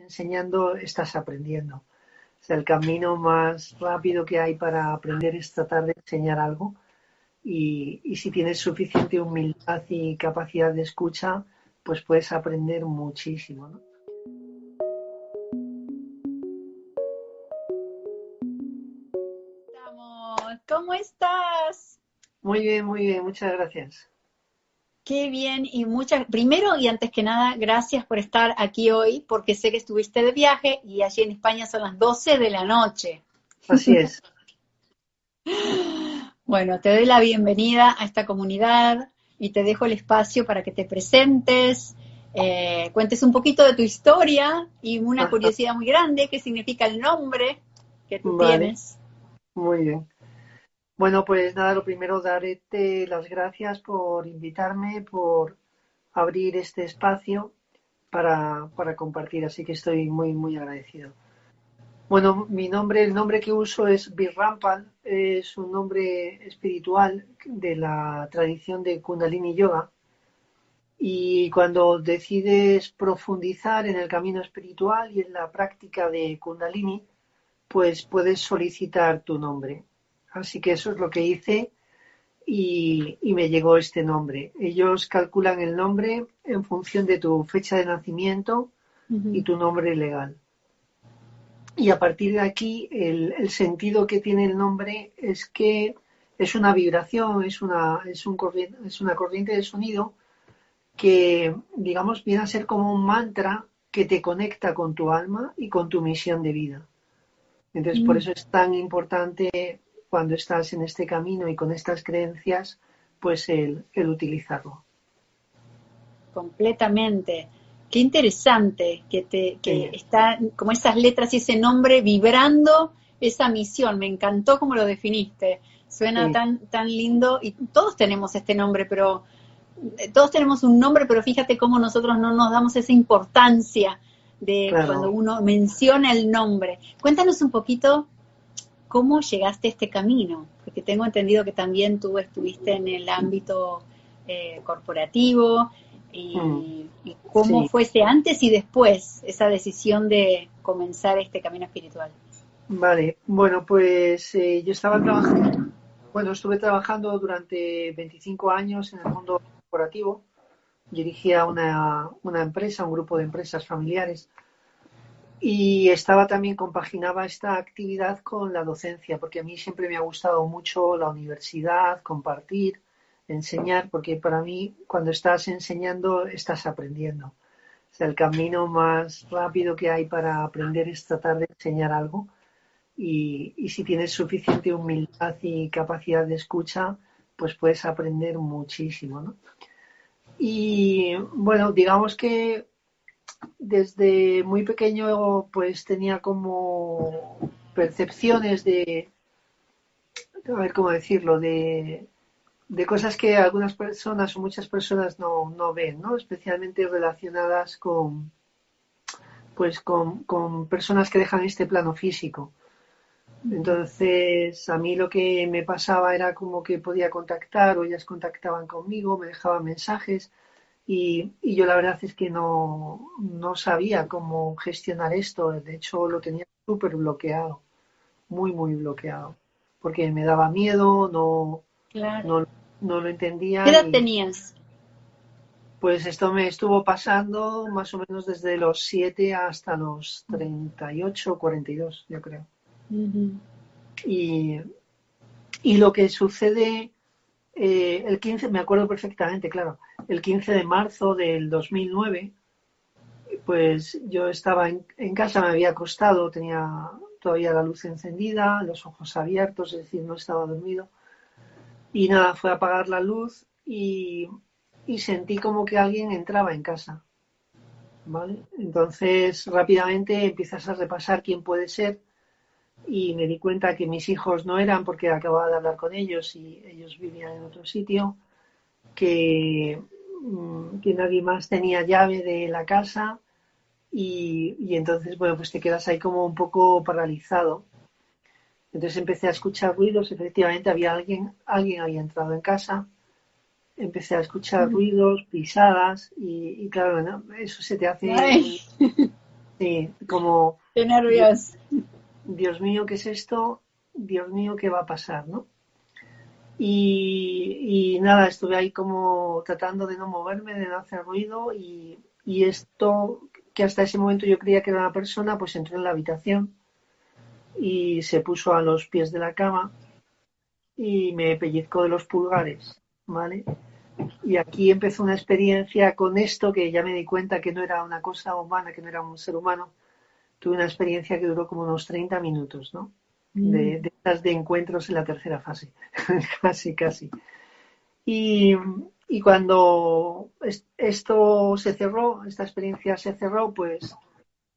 enseñando, estás aprendiendo. O sea, el camino más rápido que hay para aprender es tratar de enseñar algo y si tienes suficiente humildad y capacidad de escucha, pues puedes aprender muchísimo, ¿no? ¿Cómo estás? Muy bien, muchas gracias. Qué bien y primero y antes que nada, gracias por estar aquí hoy porque sé que estuviste de viaje y allí en España son las 12 de la noche. Así es. Bueno, te doy la bienvenida a esta comunidad y te dejo el espacio para que te presentes, cuentes un poquito de tu historia y una Ajá, curiosidad muy grande, qué significa el nombre que tú vale, tienes. muy bien. Bueno, pues nada, lo primero, darte las gracias por invitarme, por abrir este espacio para compartir, así que estoy muy agradecido. Bueno, el nombre que uso es Virrampal, es un nombre espiritual de la tradición de Kundalini Yoga y cuando decides profundizar en el camino espiritual y en la práctica de Kundalini, pues puedes solicitar tu nombre. Así que eso es lo que hice y me llegó este nombre. Ellos calculan el nombre en función de tu fecha de nacimiento y Ujú. tu nombre legal. Y a partir de aquí, el sentido que tiene el nombre es que es una vibración, es una corriente de sonido que, digamos, viene a ser como un mantra que te conecta con tu alma y con tu misión de vida. Entonces, por Mm. eso es tan importante cuando estás en este camino y con estas creencias, pues el utilizarlo. Completamente. Qué interesante que Sí, está como esas letras y ese nombre vibrando esa misión. Me encantó como lo definiste. Suena sí, tan lindo y todos tenemos este nombre, pero todos tenemos un nombre, pero fíjate cómo nosotros no nos damos esa importancia de cuando claro. uno menciona el nombre. Cuéntanos un poquito cómo llegaste a este camino, porque tengo entendido que también tú estuviste en el ámbito corporativo Mm, y cómo sí, fue ese antes y después, esa decisión de comenzar este camino espiritual. vale. Bueno, pues yo estaba trabajando, bueno, estuve trabajando durante 25 años en el mundo corporativo. Dirigía una empresa, un grupo de empresas familiares. Y compaginaba esta actividad con la docencia, porque a mí siempre me ha gustado mucho la universidad, compartir, enseñar, porque para mí cuando estás enseñando estás aprendiendo. O sea, el camino más rápido que hay para aprender es tratar de enseñar algo y si tienes suficiente humildad y capacidad de escucha, pues puedes aprender muchísimo, ¿no? Y bueno, digamos que desde muy pequeño pues tenía como percepciones a ver cómo decirlo, de cosas que algunas personas o muchas personas no ven, ¿no? Especialmente relacionadas con personas que dejan este plano físico. Entonces, a mí lo que me pasaba era como que podía contactar o ellas contactaban conmigo, me dejaban mensajes y yo la verdad es que no sabía cómo gestionar esto. De hecho, lo tenía súper bloqueado, muy bloqueado, porque me daba miedo, Claro. no, no lo ¿Qué entendía edad y tenías? pues esto me estuvo pasando más o menos desde los 7 hasta los 38, 42, yo creo. Ujú. Y, y lo que sucede el 15, me acuerdo perfectamente, claro, el 15 de marzo del 2009, pues yo estaba en casa, me había acostado, tenía todavía la luz encendida, los ojos abiertos, es decir, no estaba dormido. Y nada, fue a apagar la luz y sentí como que alguien entraba en casa, ¿vale? Entonces rápidamente empiezas a repasar quién puede ser y me di cuenta que mis hijos no eran porque acababa de hablar con ellos y ellos vivían en otro sitio, que nadie más tenía llave de la casa y entonces, bueno, pues te quedas ahí como un poco paralizado. Entonces empecé a escuchar ruidos, efectivamente había alguien había entrado en casa, empecé a escuchar ruidos, pisadas y claro, ¿no? Eso se te hace Ay. Sí, como, Qué Dios, nervios. Dios mío, ¿qué es esto? Dios mío, ¿qué va a pasar, no? Y nada, estuve ahí como tratando de no moverme, de no hacer ruido y esto que hasta ese momento yo creía que era una persona, pues entró en la habitación y se puso a los pies de la cama y me pellizcó de los pulgares, ¿vale? Y aquí empezó una experiencia con esto que ya me di cuenta que no era una cosa humana, que no era un ser humano. Tuve una experiencia que duró como unos 30 minutos, ¿no? Mm. De estas de encuentros en la tercera fase, casi, casi. Y, y cuando esto se cerró, esta experiencia se cerró, pues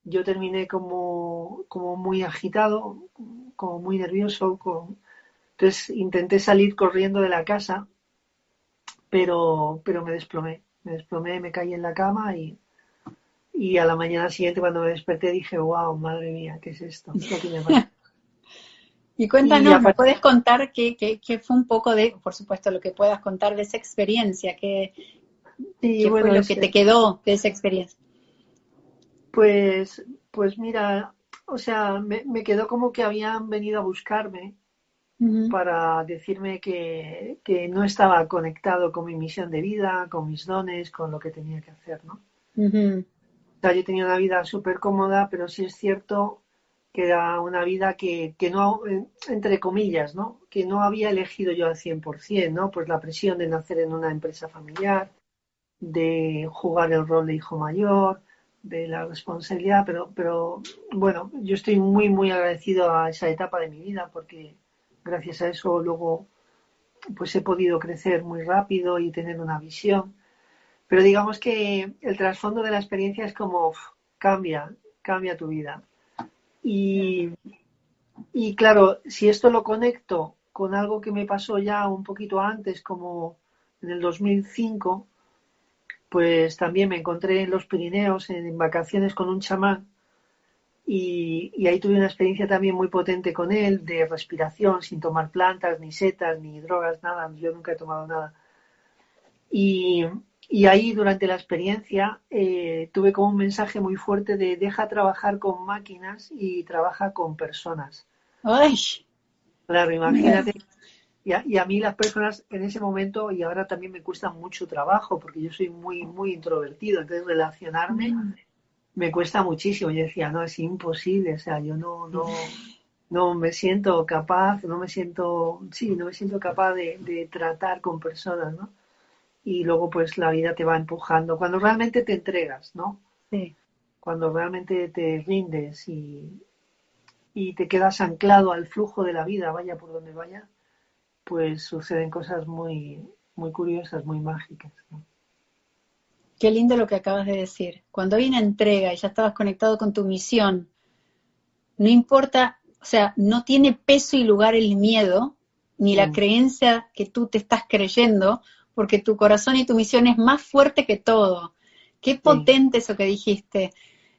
yo terminé como muy agitado, como muy nervioso. Entonces intenté salir corriendo de la casa, pero me desplomé, me caí en la cama y a la mañana siguiente cuando me desperté dije, wow, madre mía, ¿qué es esto? ¿Qué aquí me pasa? Y Y cuéntanos, ¿me aparte, puedes contar qué fue un poco de, por supuesto, lo que puedas contar de esa experiencia? sí, ¿Qué fue bueno, lo que te quedó de esa experiencia? pues mira, o sea, me quedó como que habían venido a buscarme Ujú, para decirme que no estaba conectado con mi misión de vida, con mis dones, con lo que tenía que hacer, ¿no? ujú, O sea, yo tenía una vida súper cómoda, pero sí es cierto que era una vida que no, entre comillas, ¿no? Que no había elegido yo al 100%, ¿no? Pues la presión de nacer en una empresa familiar, de jugar el rol de hijo mayor, de la responsabilidad, pero bueno, yo estoy muy, muy agradecido a esa etapa de mi vida porque gracias a eso luego pues he podido crecer muy rápido y tener una visión. Pero digamos que el trasfondo de la experiencia es como cambia, cambia tu vida. Y, y claro, si esto lo conecto con algo que me pasó ya un poquito antes, como en el 2005, pues también me encontré en los Pirineos en vacaciones con un chamán y ahí tuve una experiencia también muy potente con él de respiración sin tomar plantas, ni setas, ni drogas, nada. Yo nunca he tomado nada. Y, y ahí durante la experiencia tuve como un mensaje muy fuerte de deja trabajar con máquinas y trabaja con personas. Ay, Claro, imagínate. Y a mí las personas en ese momento y ahora también me cuesta mucho trabajo porque yo soy muy, muy introvertido. Entonces relacionarme mm, me cuesta muchísimo. Yo decía, no, es imposible. O sea, yo no me siento capaz, no me siento capaz de tratar con personas, ¿no? Y luego pues la vida te va empujando. Cuando realmente te entregas, ¿no? sí. Cuando realmente te rindes y te quedas anclado al flujo de la vida, vaya por donde vaya, pues suceden cosas muy, muy curiosas, muy mágicas, ¿no? Qué lindo lo que acabas de decir. Cuando hay una entrega y ya estabas conectado con tu misión, no importa, o sea, no tiene peso y lugar el miedo, ni la Mm, creencia que tú te estás creyendo, porque tu corazón y tu misión es más fuerte que todo. Qué sí, potente eso que dijiste.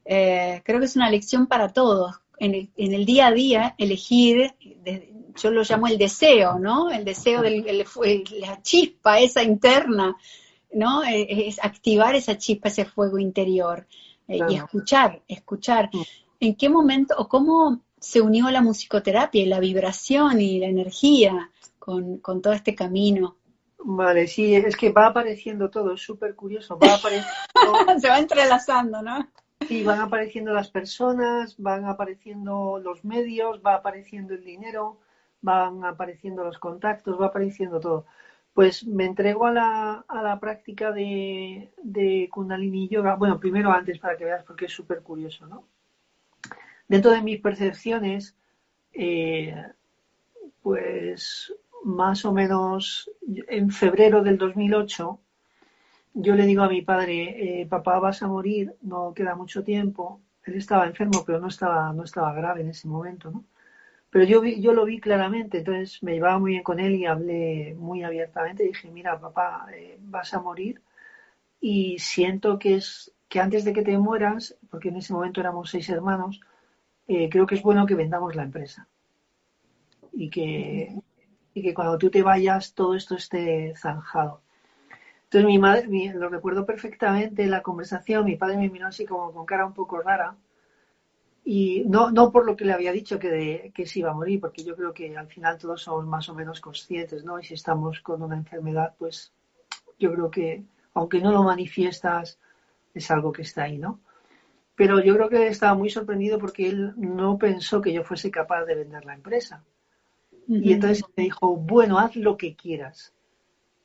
Creo que es una lección para todos. En el día a día, elegir, yo lo llamo el deseo, ¿no? El deseo, la chispa esa interna, ¿no? Es activar esa chispa, ese fuego interior y claro. escuchar, escuchar. Mm. ¿En qué momento o cómo se unió la musicoterapia y la vibración y la energía con todo este camino? Vale, sí, es que va apareciendo todo, es súper curioso, va apareciendo, Se va entrelazando, ¿no? sí, van apareciendo las personas, van apareciendo los medios, va apareciendo el dinero, van apareciendo los contactos, va apareciendo todo. Pues me entrego a la práctica de Kundalini Yoga. Bueno, primero antes para que veas porque es súper curioso, ¿no? Dentro de mis percepciones, eh, pues más o menos en febrero del 2008, yo le digo a mi padre, papá, vas a morir, no queda mucho tiempo. Él estaba enfermo, pero no estaba grave en ese momento, ¿no? Pero yo lo vi claramente, entonces me llevaba muy bien con él y hablé muy abiertamente. Dije, mira, papá, vas a morir y siento que antes de que te mueras, porque en ese momento éramos 6 hermanos, creo que es bueno que vendamos la empresa y que, y que cuando tú te vayas todo esto esté zanjado. Entonces mi madre, lo recuerdo perfectamente la conversación, mi padre me miró así como con cara un poco rara Y no por lo que le había dicho que se iba a morir, porque yo creo que al final todos somos más o menos conscientes, ¿no? Y si estamos con una enfermedad, pues yo creo que, aunque no lo manifiestas, es algo que está ahí, ¿no? Pero yo creo que estaba muy sorprendido porque él no pensó que yo fuese capaz de vender la empresa. Y Ujú, entonces me dijo, bueno, haz lo que quieras.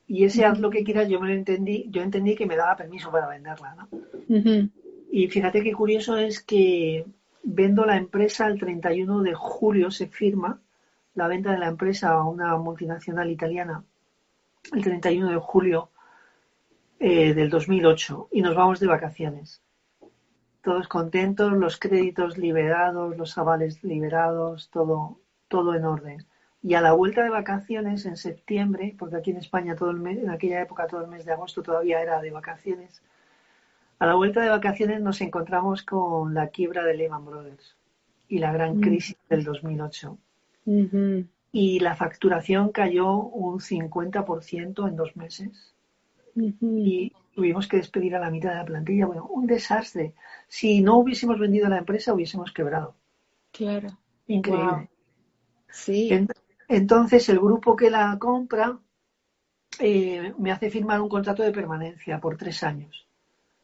Y ese haz ujú, lo que quieras yo entendí que me daba permiso para venderla, ¿no? ujú, Y fíjate qué curioso es que vendo la empresa el 31 de julio, se firma la venta de la empresa a una multinacional italiana el 31 de julio del 2008 y nos vamos de vacaciones. Todos contentos, los créditos liberados, los avales liberados, todo en orden. Y a la vuelta de vacaciones en septiembre, porque aquí en España todo el mes, en aquella época todo el mes de agosto todavía era de vacaciones, a la vuelta de vacaciones nos encontramos con la quiebra de Lehman Brothers y la gran crisis del 2008. ujú, Y la facturación cayó un 50% en 2 meses. ujú. Y tuvimos que despedir a la mitad de la plantilla. Bueno, un desastre. Si no hubiésemos vendido la empresa, hubiésemos quebrado. Claro. Wow. Increíble. Sí. Entonces, el grupo que la compra me hace firmar un contrato de permanencia por 3 años.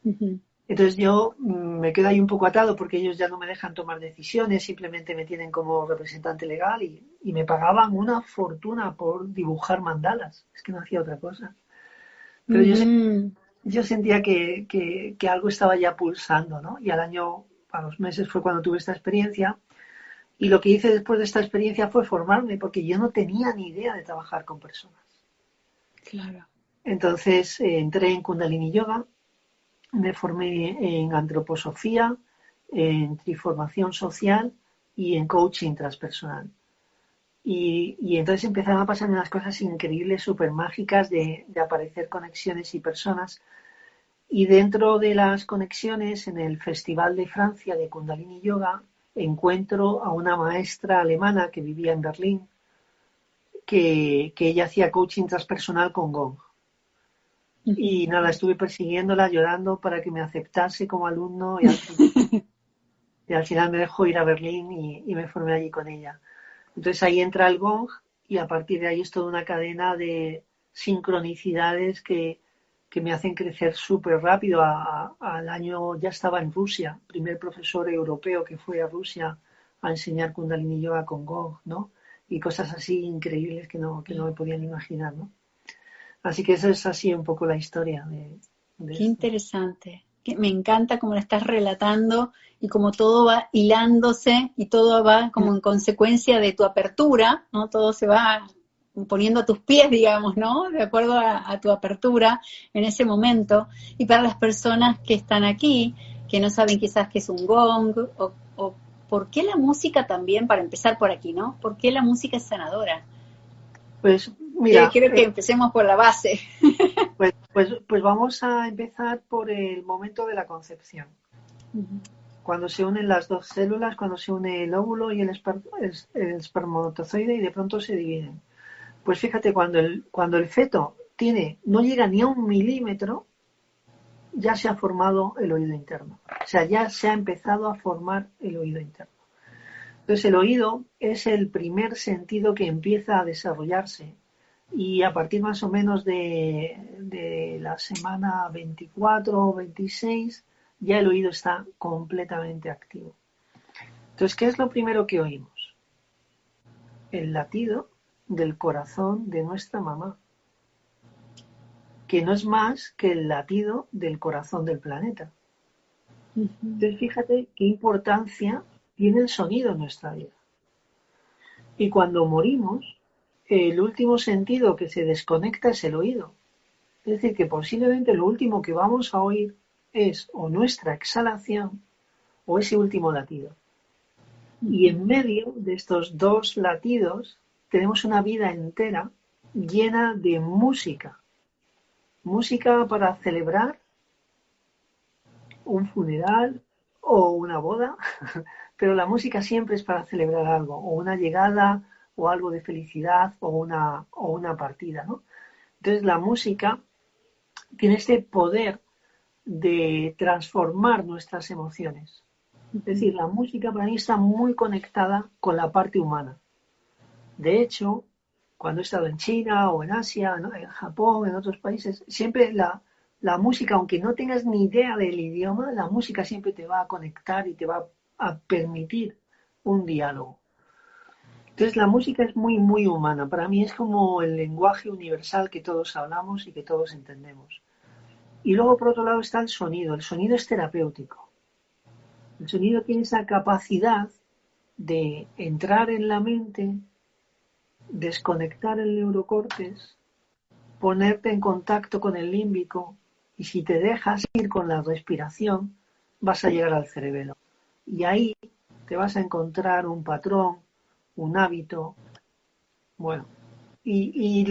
Ujú, Entonces yo me quedo ahí un poco atado porque ellos ya no me dejan tomar decisiones, simplemente me tienen como representante legal y me pagaban una fortuna por dibujar mandalas. Es que no hacía otra cosa. Pero ujú. yo sentía que algo estaba ya pulsando, ¿no? Y al año, a los meses fue cuando tuve esta experiencia. Y lo que hice después de esta experiencia fue formarme porque yo no tenía ni idea de trabajar con personas. Claro. Entonces entré en Kundalini Yoga, me formé en antroposofía, en triformación social y en coaching transpersonal. Y entonces empezaron a pasar unas cosas increíbles, súper mágicas de aparecer conexiones y personas. Y dentro de las conexiones, en el Festival de Francia de Kundalini Yoga, encuentro a una maestra alemana que vivía en Berlín, que ella hacía coaching transpersonal con Gong. Ujú. Y nada, estuve persiguiéndola, llorando para que me aceptase como alumno y al final me dejó ir a Berlín y me formé allí con ella. Entonces ahí entra el Gong y a partir de ahí es toda una cadena de sincronicidades que me hacen crecer súper rápido. Al año ya estaba en Rusia, primer profesor europeo que fue a Rusia a enseñar Kundalini Yoga con Gong, ¿no? Y cosas así increíbles que no me podían imaginar, ¿no? Así que esa es así un poco la historia de Qué esto. interesante. Me encanta cómo lo estás relatando y cómo todo va hilándose y todo va como en consecuencia de tu apertura, ¿no? Todo se va poniendo a tus pies, digamos, ¿no? De acuerdo a tu apertura en ese momento. Y para las personas que están aquí, que no saben quizás qué es un gong o por qué la música también, para empezar por aquí, ¿no? ¿Por qué la música es sanadora? Pues Que mira, quiero que empecemos por la base. pues vamos a empezar por el momento de la concepción. Ujú, Cuando se unen las dos células, cuando se une el óvulo y el espermatozoide y de pronto se dividen. Pues fíjate, cuando el feto no llega ni a 1 milímetro, ya se ha formado el oído interno. O sea, ya se ha empezado a formar el oído interno. Entonces el oído es el primer sentido que empieza a desarrollarse y a partir más o menos de la semana 24 o 26 ya el oído está completamente activo. Entonces, ¿qué es lo primero que oímos? El latido del corazón de nuestra mamá, que no es más que el latido del corazón del planeta. ujú. Entonces, fíjate qué importancia tiene el sonido en nuestra vida. Y cuando morimos, el último sentido que se desconecta es el oído. Es decir, que posiblemente lo último que vamos a oír es o nuestra exhalación o ese último latido. Y Ujú, en medio de estos dos latidos tenemos una vida entera llena de música. Música para celebrar un funeral o una boda, pero la música siempre es para celebrar algo, o una llegada, o algo de felicidad, o una partida, ¿no? Entonces la música tiene este poder de transformar nuestras emociones. Es decir, la música para mí está muy conectada con la parte humana. De hecho, cuando he estado en China o en Asia, ¿no?, en Japón, en otros países, siempre la música, aunque no tengas ni idea del idioma, la música siempre te va a conectar y te va a permitir un diálogo. Entonces la música es muy, muy humana. Para mí es como el lenguaje universal que todos hablamos y que todos entendemos. Y luego, por otro lado, está el sonido. El sonido es terapéutico. El sonido tiene esa capacidad de entrar en la mente, desconectar el neurocortes, ponerte en contacto con el límbico y si te dejas ir con la respiración, vas a llegar al cerebelo. Y ahí te vas a encontrar un patrón, un hábito, bueno, y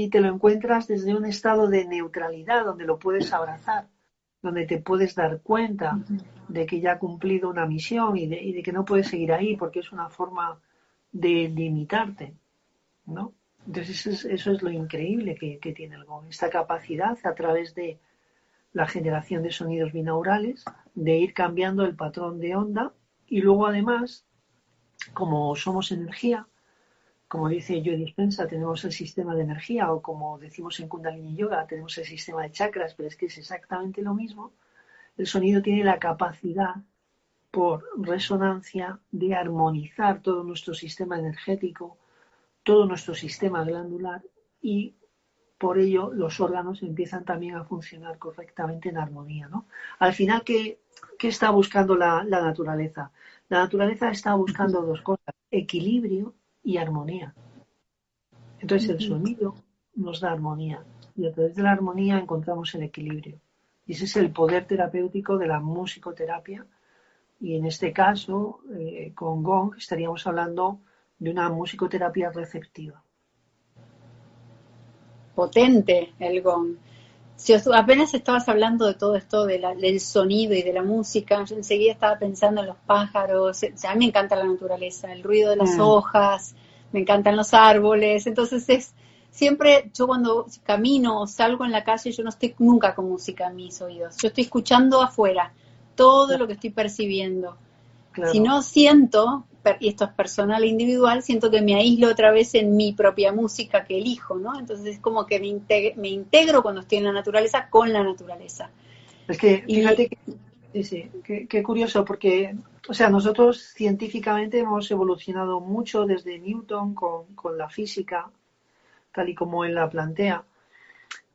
te lo encuentras desde un estado de neutralidad donde lo puedes abrazar, donde te puedes dar cuenta de que ya ha cumplido una misión y de que no puedes seguir ahí porque es una forma de limitarte, ¿no? Entonces eso es lo increíble que tiene el gong, esta capacidad a través de la generación de sonidos binaurales, de ir cambiando el patrón de onda y luego además, como somos energía, como dice Joe Dispenza, tenemos el sistema de energía o como decimos en Kundalini Yoga, tenemos el sistema de chakras, pero es que es exactamente lo mismo. El sonido tiene la capacidad por resonancia de armonizar todo nuestro sistema energético, todo nuestro sistema glandular y por ello los órganos empiezan también a funcionar correctamente en armonía, ¿no? Al final, ¿qué está buscando la naturaleza? La naturaleza está buscando dos cosas, equilibrio y armonía. Entonces el sonido nos da armonía y a través de la armonía encontramos el equilibrio. Y ese es el poder terapéutico de la musicoterapia. Y en este caso, con Gong, estaríamos hablando de una musicoterapia receptiva. Potente el gong. Si apenas estabas hablando de todo esto del sonido y de la música, yo enseguida estaba pensando en los pájaros. O sea, a mí me encanta la naturaleza, el ruido de las hojas, me encantan los árboles. Entonces siempre yo cuando camino o salgo en la calle, yo no estoy nunca con música en mis oídos. Yo estoy escuchando afuera todo lo que estoy percibiendo. Claro. Si no siento, y esto es personal e individual, siento que me aíslo otra vez en mi propia música que elijo, ¿no? Entonces es como que me integro cuando estoy en la naturaleza con la naturaleza. Es que fíjate qué curioso, porque, o sea, nosotros científicamente hemos evolucionado mucho desde Newton con la física, tal y como él la plantea.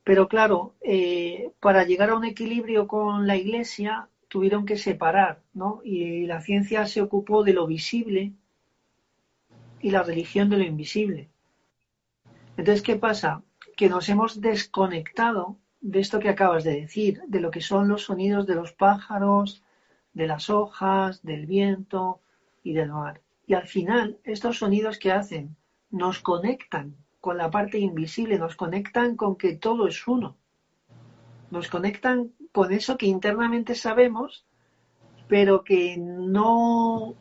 Pero claro, para llegar a un equilibrio con la Iglesia tuvieron que separar, ¿no? Y la ciencia se ocupó de lo visible y la religión de lo invisible. Entonces, ¿qué pasa? Que nos hemos desconectado de esto que acabas de decir, de lo que son los sonidos de los pájaros, de las hojas, del viento y del mar. Y al final, estos sonidos que hacen nos conectan con la parte invisible, nos conectan con que todo es uno. Nos conectan con eso que internamente sabemos, pero que no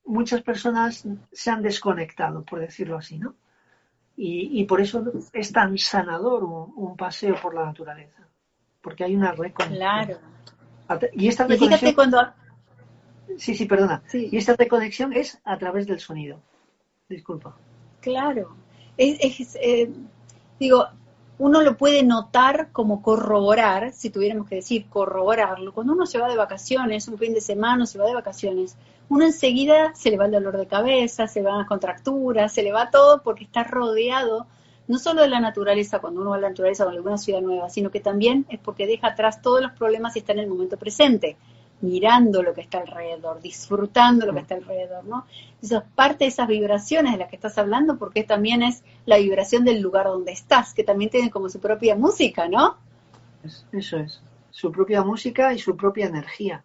muchas personas se han desconectado, por decirlo así, ¿no? Y por eso es tan sanador un paseo por la naturaleza, porque hay una reconexión. Claro. Y esta Y fíjate reconexión, cuando... sí, perdona, Sí, y esta reconexión es a través del sonido. Disculpa. claro. Digo, uno lo puede notar como corroborar, si tuviéramos que decir corroborarlo. Cuando uno se va de vacaciones, un fin de semana se va de vacaciones, uno enseguida se le va el dolor de cabeza, se le van las contracturas, se le va todo porque está rodeado no solo de la naturaleza, cuando uno va a la naturaleza o a alguna ciudad nueva, sino que también es porque deja atrás todos los problemas y está en el momento presente, mirando lo que está alrededor, disfrutando lo que está alrededor, ¿no? Eso es parte de esas vibraciones de las que estás hablando, porque también es la vibración del lugar donde estás, que también tiene como su propia música, ¿no? Eso es, su propia música y su propia energía.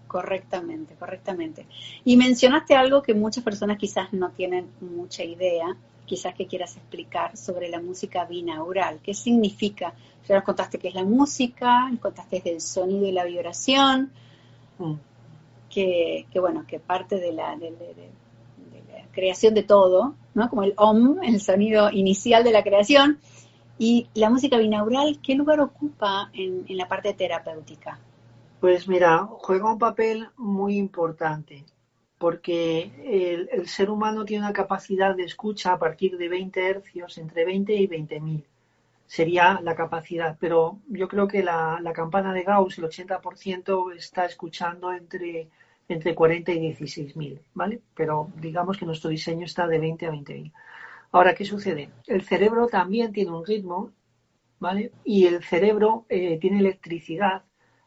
Correctamente, correctamente. Y mencionaste algo que muchas personas quizás no tienen mucha idea, quizás que quieras explicar sobre la música binaural. ¿Qué significa? Ya nos contaste qué es la música, nos contaste del sonido y la vibración, que bueno, que parte de la creación de todo, ¿no? Como el Om, el sonido inicial de la creación. Y la música binaural, ¿qué lugar ocupa en la parte terapéutica? Pues mira, juega un papel muy importante, porque el ser humano tiene una capacidad de escucha a partir de 20 hercios, entre 20 y 20.000 sería la capacidad, pero yo creo que la campana de Gauss, el 80% está escuchando entre 40 y 16.000, ¿vale? Pero digamos que nuestro diseño está de 20 a 20.000. Ahora, ¿qué sucede? El cerebro también tiene un ritmo, ¿vale? Y el cerebro tiene electricidad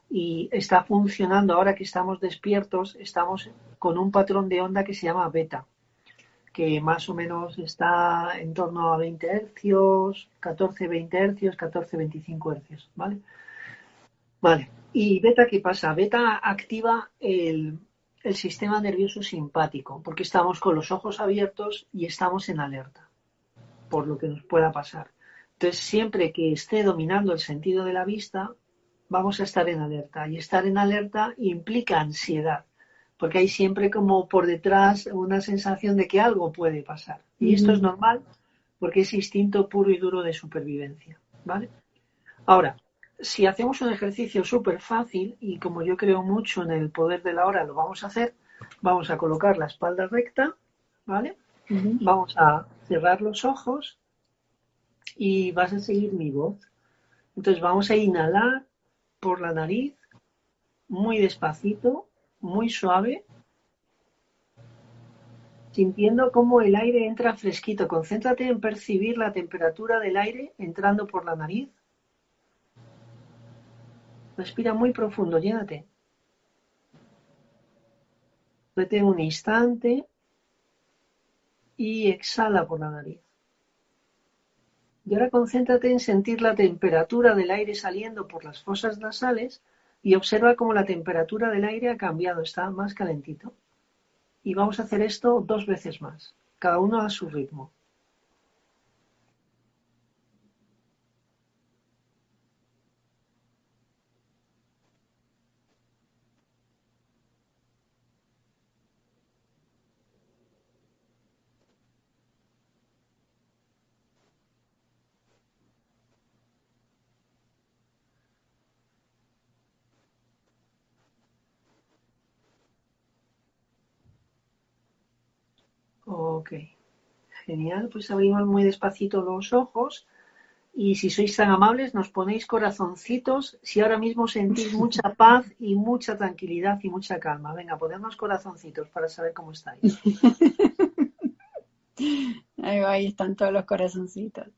y está funcionando, ahora que estamos despiertos, estamos con un patrón de onda que se llama beta, que más o menos está en torno a 20 hercios, 14, 20 hercios, 14, 25 hercios, ¿vale? Vale. ¿Y beta qué pasa? Beta activa el sistema nervioso simpático, porque estamos con los ojos abiertos y estamos en alerta por lo que nos pueda pasar. Entonces, siempre que esté dominando el sentido de la vista, vamos a estar en alerta. Y estar en alerta implica ansiedad, porque hay siempre como por detrás una sensación de que algo puede pasar. Y esto es Ujú. normal porque es instinto puro y duro de supervivencia. ¿Vale? Ahora, si hacemos un ejercicio súper fácil, y como yo creo mucho en el poder de la hora, lo vamos a hacer, vamos a colocar la espalda recta, ¿vale? Ujú. Vamos a cerrar los ojos y vas a seguir mi voz. Entonces vamos a inhalar por la nariz, muy despacito, muy suave, sintiendo cómo el aire entra fresquito. Concéntrate en percibir la temperatura del aire entrando por la nariz. Respira muy profundo, llénate. Retén un instante y exhala por la nariz. Y ahora concéntrate en sentir la temperatura del aire saliendo por las fosas nasales y observa cómo la temperatura del aire ha cambiado, está más calentito. Y vamos a hacer esto 2 veces más, cada uno a su ritmo. Ok, genial. Pues abrimos muy despacito los ojos y si sois tan amables nos ponéis corazoncitos si ahora mismo sentís mucha paz y mucha tranquilidad y mucha calma. Venga, ponednos corazoncitos para saber cómo estáis. Ahí están todos los corazoncitos.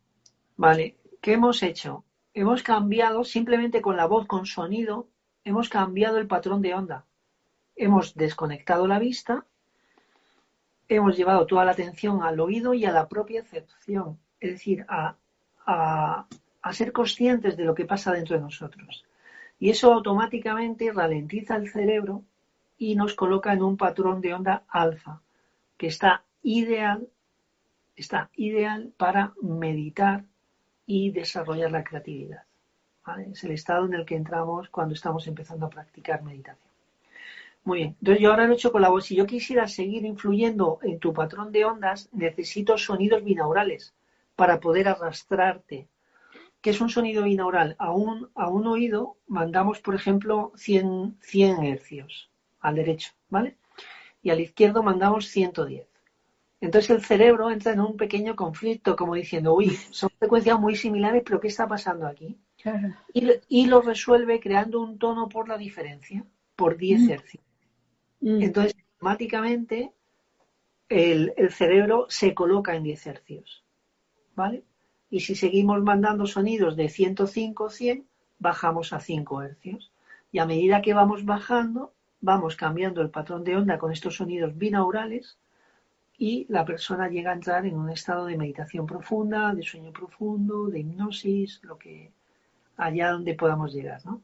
Vale, ¿qué hemos hecho? Hemos cambiado simplemente con la voz, con sonido, hemos cambiado el patrón de onda. Hemos desconectado la vista, hemos llevado toda la atención al oído y a la propia percepción, es decir, a, a ser conscientes de lo que pasa dentro de nosotros. Y eso automáticamente ralentiza el cerebro y nos coloca en un patrón de onda alfa, que está ideal para meditar y desarrollar la creatividad. ¿Vale? Es el estado en el que entramos cuando estamos empezando a practicar meditación. Muy bien, entonces yo ahora lo he hecho con la voz. Si yo quisiera seguir influyendo en tu patrón de ondas, necesito sonidos binaurales para poder arrastrarte. ¿Qué es un sonido binaural? A un oído mandamos, por ejemplo, 100 hercios al derecho, ¿vale? Y al izquierdo mandamos 110. Entonces el cerebro entra en un pequeño conflicto, como diciendo, uy, son frecuencias muy similares, pero ¿qué está pasando aquí? Claro. Y lo resuelve creando un tono por la diferencia, por 10 Mm, hercios. mm. Entonces, automáticamente el cerebro se coloca en 10 hercios, ¿vale? Y si seguimos mandando sonidos de 105, 100, bajamos a 5 hercios. Y a medida que vamos bajando, vamos cambiando el patrón de onda con estos sonidos binaurales y la persona llega a entrar en un estado de meditación profunda, de sueño profundo, de hipnosis, lo que allá donde podamos llegar, ¿no?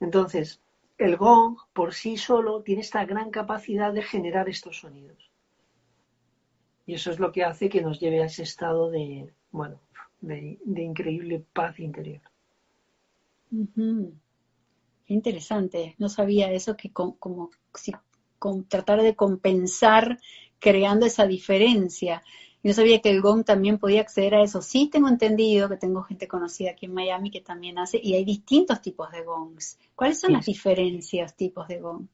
Entonces, el gong por sí solo tiene esta gran capacidad de generar estos sonidos. Y eso es lo que hace que nos lleve a ese estado de, bueno, de increíble paz interior. Ujú. Qué interesante. No sabía eso, que como si tratar de compensar creando esa diferencia. y no sabía que el gong también podía acceder a eso. Sí tengo entendido que tengo gente conocida aquí en Miami que también hace, y hay distintos tipos de gongs. ¿Cuáles son Sí. las diferencias, tipos de gong?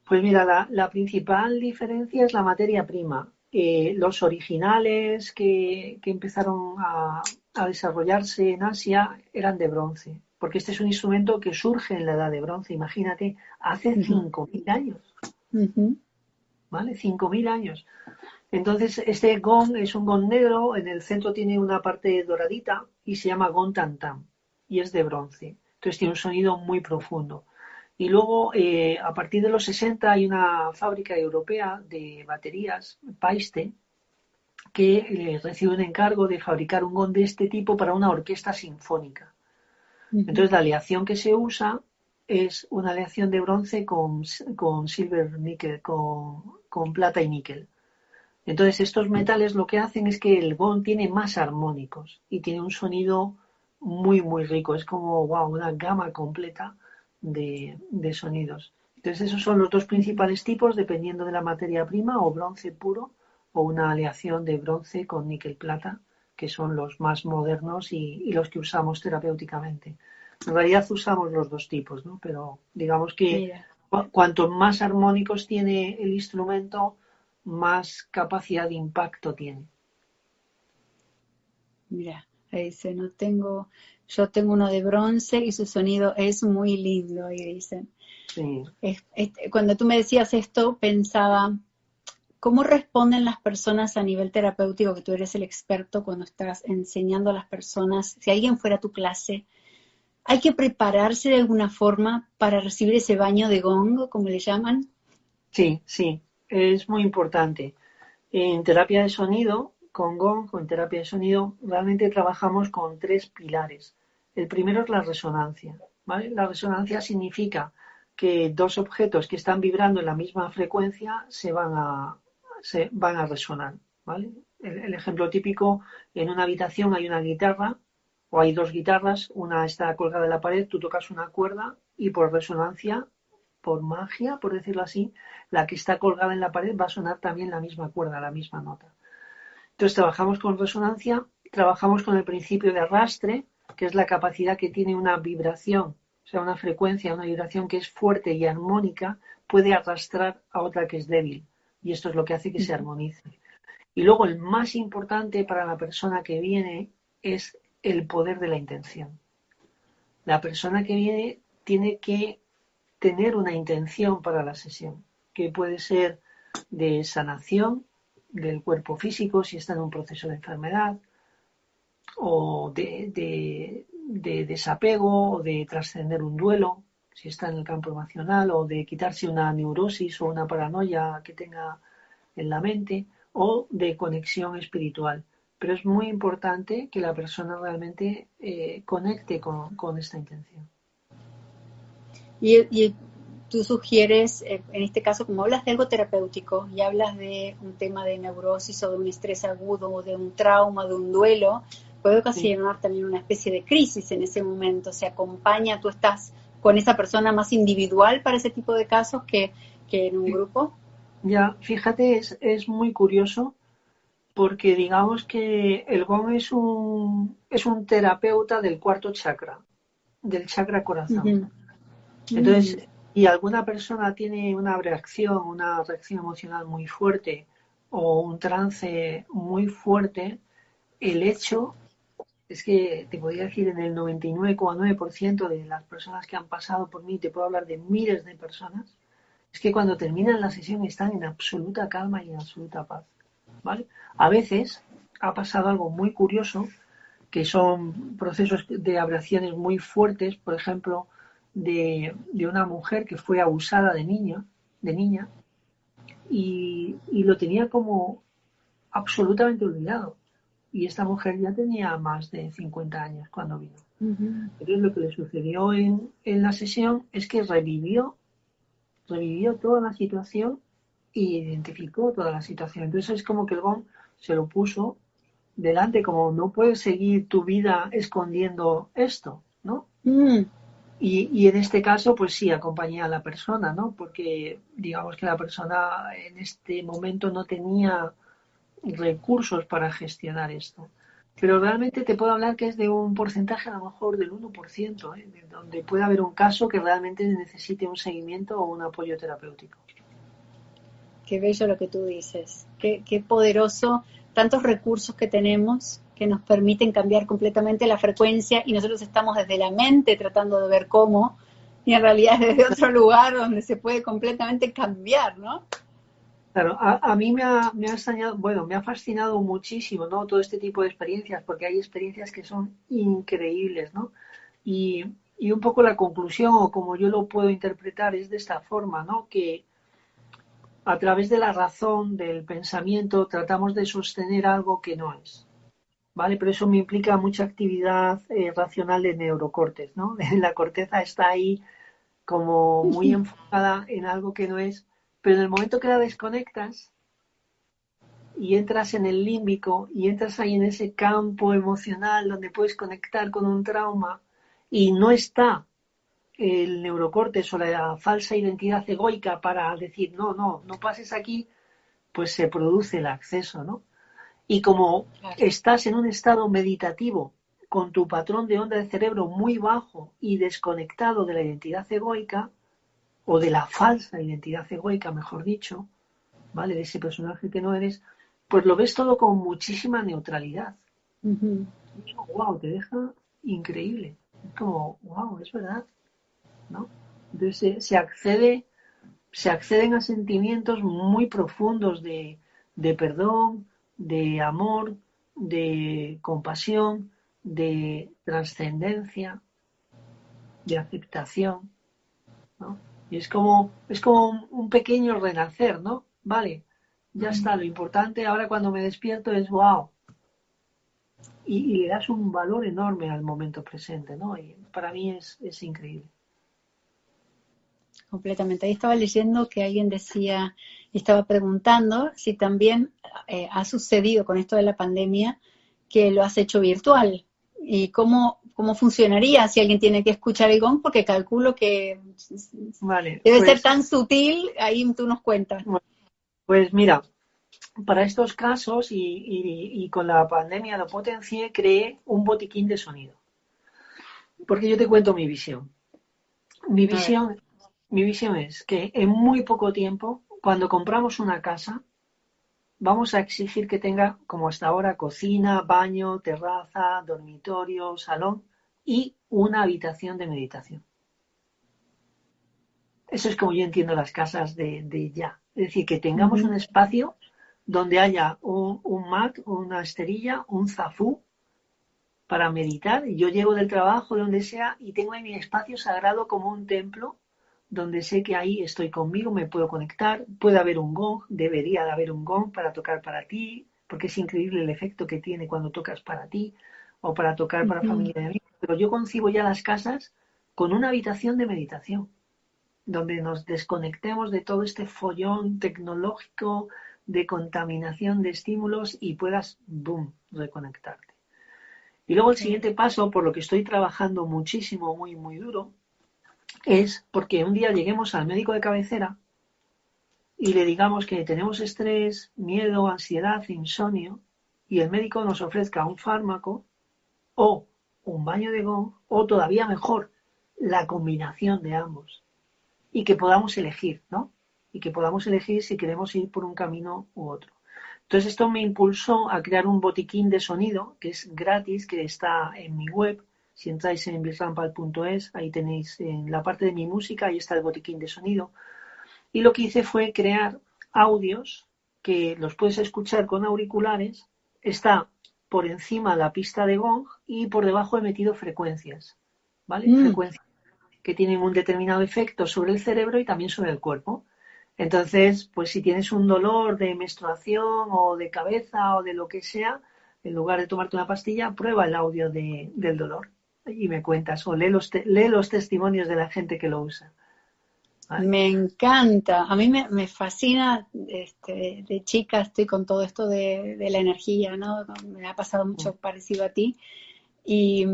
Pues mira, la principal diferencia es la materia prima. Los originales que empezaron a desarrollarse en Asia eran de bronce, porque este es un instrumento que surge en la edad de bronce, imagínate, hace Ujú, 5.000 años, ujú, ¿vale? 5.000 años. Entonces, este gong es un gong negro, en el centro tiene una parte doradita y se llama gong tam tam, y es de bronce. Entonces tiene un sonido muy profundo. Y luego, a partir de los 60, hay una fábrica europea de baterías, Paiste, que recibe un encargo de fabricar un gong de este tipo para una orquesta sinfónica. ujú. Entonces, la aleación que se usa es una aleación de bronce con silver níquel, con plata y níquel. Entonces, estos metales lo que hacen es que el gong tiene más armónicos y tiene un sonido muy, muy rico. Es como, wow, una gama completa de sonidos. Entonces, esos son los dos principales tipos, dependiendo de la materia prima, o bronce puro, o una aleación de bronce con níquel plata, que son los más modernos y los que usamos terapéuticamente. En realidad usamos los dos tipos, ¿no? Pero digamos que Mira, cuanto más armónicos tiene el instrumento, más capacidad de impacto tiene. mira, ahí dice, no tengo, yo tengo uno de bronce y su sonido es muy lindo, ahí dicen. Sí, Cuando tú me decías esto, pensaba, ¿cómo responden las personas a nivel terapéutico, que tú eres el experto cuando estás enseñando a las personas? Si alguien fuera a tu clase, ¿hay que prepararse de alguna forma para recibir ese baño de gong, como le llaman? sí, sí, es muy importante. En terapia de sonido, con gong, con terapia de sonido, realmente trabajamos con tres pilares. El primero es la resonancia, ¿vale? La resonancia significa que dos objetos que están vibrando en la misma frecuencia se van a resonar, ¿vale? El ejemplo típico, en una habitación hay una guitarra o hay dos guitarras, una está colgada en la pared, tú tocas una cuerda y por resonancia, por magia, por decirlo así, la que está colgada en la pared va a sonar también la misma cuerda, la misma nota. Entonces trabajamos con resonancia, trabajamos con el principio de arrastre, que es la capacidad que tiene una vibración, o sea, una frecuencia, una vibración que es fuerte y armónica, puede arrastrar a otra que es débil. Y esto es lo que hace que se armonice. Y luego el más importante para la persona que viene es el poder de la intención. La persona que viene tiene que tener una intención para la sesión, que puede ser de sanación del cuerpo físico si está en un proceso de enfermedad, o de desapego, o de trascender un duelo, si está en el campo emocional, o de quitarse una neurosis o una paranoia que tenga en la mente, o de conexión espiritual. Pero es muy importante que la persona realmente conecte con esta intención. Y tú sugieres, en este caso, como hablas de algo terapéutico y hablas de un tema de neurosis o de un estrés agudo o de un trauma, de un duelo, puede Sí. ocasionar también una especie de crisis en ese momento. Se acompaña, tú estás con esa persona más individual para ese tipo de casos que en un grupo. Ya, fíjate, es muy curioso porque digamos que el gong es un terapeuta del cuarto chakra, del chakra corazón. Ujú. Mm, Entonces, si alguna persona tiene una reacción emocional muy fuerte o un trance muy fuerte, el hecho es que te podría decir en el 99,9% de las personas que han pasado por mí, te puedo hablar de miles de personas, es que cuando terminan la sesión están en absoluta calma y en absoluta paz. ¿Vale? A veces ha pasado algo muy curioso, que son procesos de abreacciones muy fuertes, por ejemplo, de una mujer que fue abusada de niña, y lo tenía como absolutamente olvidado. Y esta mujer ya tenía más de 50 años cuando vino. ujú. Entonces lo que le sucedió en la sesión es que revivió toda la situación e identificó toda la situación. Entonces es como que el GON se lo puso delante, como no puedes seguir tu vida escondiendo esto, ¿no? Mm, Y en este caso, pues sí, acompañé a la persona, ¿no? Porque digamos que la persona en este momento no tenía recursos para gestionar esto. Pero realmente te puedo hablar que es de un porcentaje a lo mejor del 1%, de donde puede haber un caso que realmente necesite un seguimiento o un apoyo terapéutico. Qué bello lo que tú dices, qué poderoso, tantos recursos que tenemos que nos permiten cambiar completamente la frecuencia y nosotros estamos desde la mente tratando de ver cómo y en realidad es desde otro lugar donde se puede completamente cambiar, ¿no? Claro, a mí me ha extrañado, bueno, me ha fascinado muchísimo, ¿no? Todo este tipo de experiencias, porque hay experiencias que son increíbles, ¿no? Y, y un poco la conclusión, o como yo lo puedo interpretar, es de esta forma, ¿no? Que a través de la razón, del pensamiento, tratamos de sostener algo que no es, ¿vale? Pero eso me implica mucha actividad racional de neurocortes, ¿no? La corteza está ahí como muy enfocada en algo que no es, pero en el momento que la desconectas y entras en el límbico y entras ahí en ese campo emocional donde puedes conectar con un trauma y no está el neurocortes o la falsa identidad egoica para decir no pases aquí, pues se produce el acceso, ¿no? Y como Claro. estás en un estado meditativo con tu patrón de onda de cerebro muy bajo y desconectado de la identidad egoica, o de la falsa identidad egoica, mejor dicho, ¿vale? De ese personaje que no eres, pues lo ves todo con muchísima neutralidad. Uh-huh. Y eso, wow, te deja increíble. Es como, wow, es verdad, ¿no? Entonces se acceden a sentimientos muy profundos de perdón, de amor, de compasión, de trascendencia, de aceptación, ¿no? Y es como un pequeño renacer, ¿no? Vale, ya está, lo importante ahora cuando me despierto es wow. Y le das un valor enorme al momento presente, ¿no? Y para mí es increíble. Completamente. Ahí estaba leyendo que alguien decía y estaba preguntando si también ha sucedido con esto de la pandemia que lo has hecho virtual y cómo funcionaría si alguien tiene que escuchar el gong, porque calculo que Vale, debe ser tan sutil, ahí tú nos cuentas. pues mira, para estos casos y con la pandemia lo potencié, creé un botiquín de sonido. Porque yo te cuento mi visión. Mi A ver. visión, mi visión es que en muy poco tiempo, cuando compramos una casa, vamos a exigir que tenga, como hasta ahora, cocina, baño, terraza, dormitorio, salón y una habitación de meditación. Eso es como yo entiendo las casas de ya. Es decir, que tengamos un Uh-huh. espacio donde haya un mat, una esterilla, un zafú para meditar. Yo llego del trabajo, de donde sea, y tengo ahí mi espacio sagrado como un templo, donde sé que ahí estoy conmigo, me puedo conectar. Puede haber un gong, debería de haber un gong para tocar para ti, porque es increíble el efecto que tiene cuando tocas para ti o para tocar para Uh-huh. familia y amigos. Pero yo concibo ya las casas con una habitación de meditación, donde nos desconectemos de todo este follón tecnológico de contaminación de estímulos y puedas, boom, reconectarte. Y luego el Okay. siguiente paso, por lo que estoy trabajando muchísimo, muy, muy duro, es porque un día lleguemos al médico de cabecera y le digamos que tenemos estrés, miedo, ansiedad, insomnio, y el médico nos ofrezca un fármaco o un baño de gong, o todavía mejor, la combinación de ambos, y que podamos elegir, ¿no? Y que podamos elegir si queremos ir por un camino u otro. Entonces esto me impulsó a crear un botiquín de sonido que es gratis, que está en mi web. Si entráis en birrampal.es, ahí tenéis en la parte de mi música, ahí está el botiquín de sonido. Y lo que hice fue crear audios que los puedes escuchar con auriculares. Está por encima la pista de gong y por debajo he metido frecuencias, ¿vale? Mm. Frecuencias que tienen un determinado efecto sobre el cerebro y también sobre el cuerpo. Entonces, pues si tienes un dolor de menstruación o de cabeza o de lo que sea, en lugar de tomarte una pastilla, prueba el audio del dolor y me cuentas o lee los testimonios de la gente que lo usa. ¿Vale? Me encanta, a mí me fascina, de chica estoy con todo esto de la energía, ¿no? Me ha pasado mucho parecido a ti y,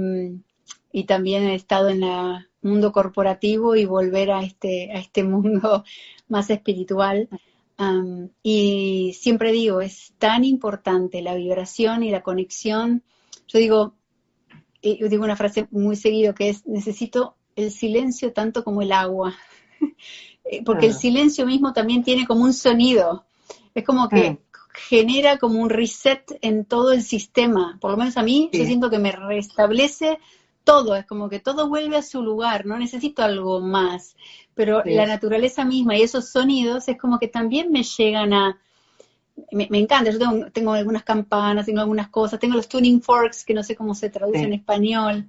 y también he estado en el mundo corporativo y volver a este mundo más espiritual Y siempre digo, es tan importante la vibración y la conexión. Yo digo una frase muy seguido que es, necesito el silencio tanto como el agua. Porque el Claro. silencio mismo también tiene como un sonido. Es como Mm, que genera como un reset en todo el sistema. Por lo menos a mí, yo sí, siento que me restablece todo. Es como que todo vuelve a su lugar. No necesito algo más. Pero la es, naturaleza misma y esos sonidos es como que también me llegan a... Me encanta, yo tengo algunas campanas, tengo algunas cosas, tengo los tuning forks, que no sé cómo se traduce en sí, español,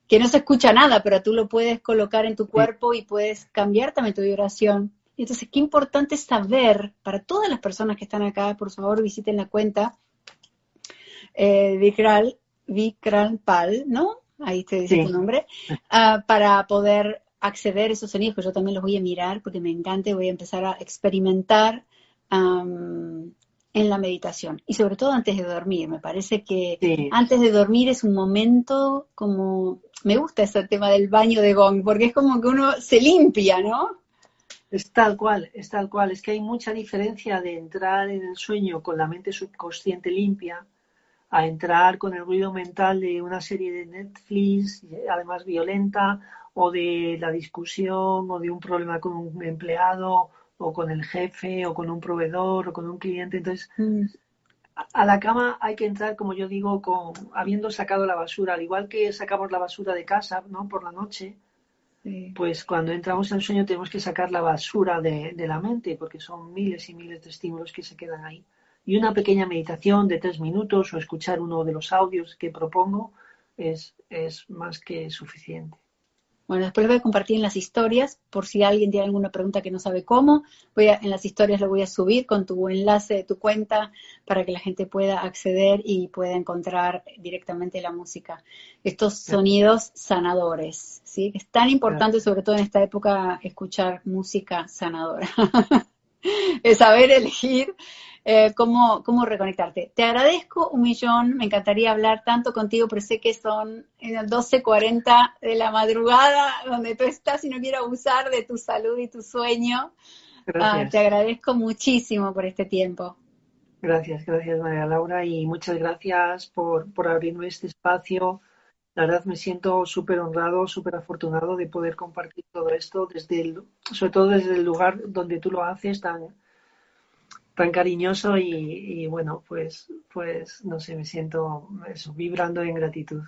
que no se escucha nada, pero tú lo puedes colocar en tu sí, cuerpo y puedes cambiar también tu vibración. Entonces, qué importante es saber, para todas las personas que están acá, por favor visiten la cuenta Vikral Pal, ¿no? Ahí te dice tu sí. nombre, para poder acceder a esos sonidos, que yo también los voy a mirar porque me encanta y voy a empezar a experimentar en la meditación. Y sobre todo antes de dormir. Me parece que Sí, antes de dormir es un momento como... Me gusta ese tema del baño de gong, porque es como que uno se limpia, ¿no? es tal cual, es tal cual. Es que hay mucha diferencia de entrar en el sueño con la mente subconsciente limpia a entrar con el ruido mental de una serie de Netflix, además violenta, o de la discusión, o de un problema con un empleado, o con el jefe, o con un proveedor, o con un cliente. Entonces, Mm, a la cama hay que entrar, como yo digo, con habiendo sacado la basura, al igual que sacamos la basura de casa, ¿no? Por la noche, sí. pues cuando entramos en sueño tenemos que sacar la basura de la mente, porque son miles y miles de estímulos que se quedan ahí. Y una pequeña meditación de 3 minutos o escuchar uno de los audios que propongo es más que suficiente. Bueno, después lo voy a compartir en las historias, por si alguien tiene alguna pregunta que no sabe cómo. En las historias lo voy a subir con tu enlace de tu cuenta para que la gente pueda acceder y pueda encontrar directamente la música. Estos sonidos sanadores, ¿sí? Es tan importante, Gracias. sobre todo en esta época, escuchar música sanadora. Es saber elegir cómo reconectarte. Te agradezco un millón, me encantaría hablar tanto contigo, pero sé que son 12:40 de la madrugada donde tú estás y no quiero abusar de tu salud y tu sueño. Te Gracias. agradezco muchísimo por este tiempo. Gracias, gracias María Laura y muchas gracias por abrirme este espacio. La verdad me siento súper honrado, súper afortunado de poder compartir todo esto sobre todo desde el lugar donde tú lo haces, tan cariñoso y bueno, pues no sé, me siento eso, vibrando en gratitud.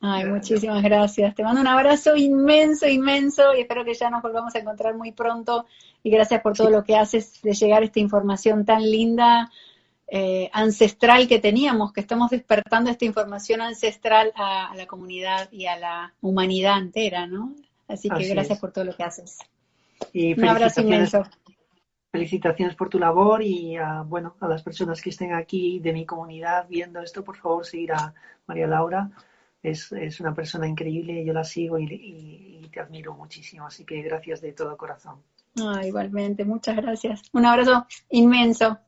Ay, muchísimas gracias. Te mando un abrazo inmenso, inmenso y espero que ya nos volvamos a encontrar muy pronto. Y gracias por Sí, todo lo que haces de llegar esta información tan linda, ancestral que teníamos, que estamos despertando esta información ancestral a la comunidad y a la humanidad entera, ¿no? Así que así gracias es. por todo lo que haces. Y Un abrazo felicitaciones, inmenso. felicitaciones por tu labor y bueno, a las personas que estén aquí de mi comunidad viendo esto, por favor, seguir a María Laura. Es una persona increíble, yo la sigo y te admiro muchísimo, así que gracias de todo corazón. Igualmente, muchas gracias. Un abrazo inmenso.